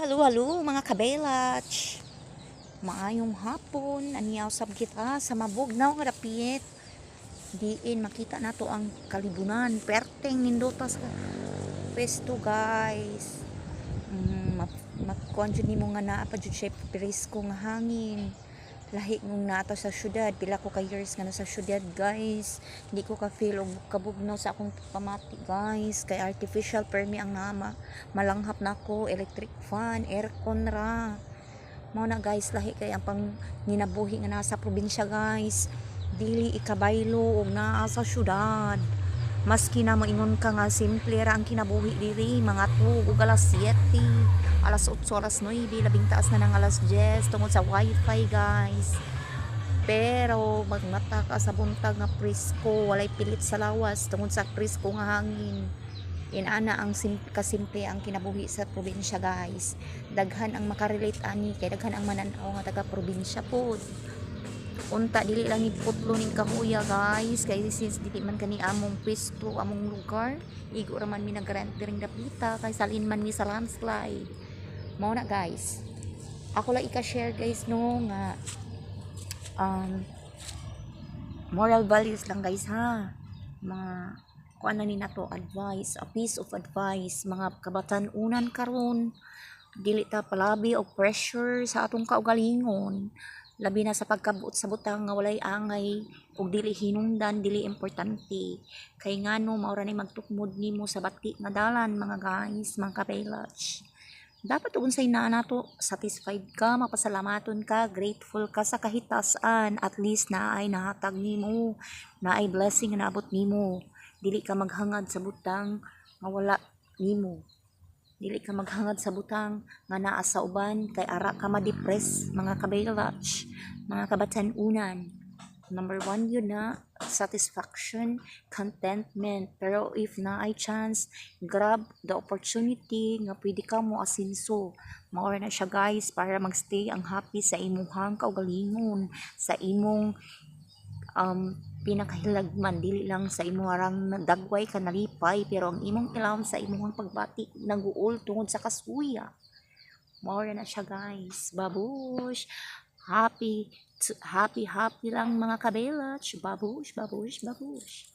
Halo mga kabelach. Maayong hapon, aniyaw sab kita sa mabugnaw nga dapit. Diin makita nato ang kalibunan, perteng nindota sa pwesto guys. Magkuan jud nimo nga naa pa jud siya presko nga hangin. Lahi nung nato sa syudad, pila ko ka years nga nasa syudad guys, hindi ko ka feel og kabugnaw sa akong pamati guys, kay artificial permi ang nama, malanghap nako, electric fan, aircon ra, mao na guys, lahi kay ang pang ninabuhi nga nasa probinsya guys, dili ikabaylo og naa sa syudad. Maski na moingon ka nga simple ra ang kinabuhi diri, mga 2 ug alas 7, alas 8, alas 9, labing taas na ng alas 10 tungod sa wifi guys. Pero magmata ka sa buntag nga presko, walay pilit sa lawas tungod sa presko nga hangin. Inana ang kasimple ang kinabuhi sa probinsya guys. Daghan ang makarelate ani kay daghan ang mananaw nga taga probinsya pod. Unta dili lang iputlo ning kahuya guys, kay since dili man kani among pwesto, among lugar, igo ra man mi nagrent ring dapita kay salin man mi sa landslide. Mao na guys, ako lang ika-share guys no nga moral values lang guys ha, mga kuan na ni nato advice, a piece of advice mga kabatan-unan karon, dili ta palabi og pressure sa atong kaugalingon, labi na sa pagkabuot sa butang nga walay angay ug dili hinungdan, dili importante kay ngano maura ni magtukmod nimo sa bati nga dalan mga guys, mga kabelach. Dapat unsay naa nato, satisfied ka, mapasalamaton ka, grateful ka sa kahitasan, at least naay nahatag nimo, naay blessing nga naabot nimo, dili ka maghangad sa butang nga wala nimo, dili ka maghangad sa butang nga naa sa uban kay ara ka ma-depress mga kabelach, mga kabatan-unan. Number 1 yun na satisfaction, contentment. Pero if na ay chance, grab the opportunity nga pwede ka mo asinso. Maura na siya guys para magstay ang happy sa imuhang kaugalingon, sa imong pinakahilagman, dili lang sa imong dagway ka nalipay, pero ang imong ilawom sa imong pagbati naguol tungod sa kasuya. Maura na siya guys, babush, happy lang mga kabelach, babush, babush, babush.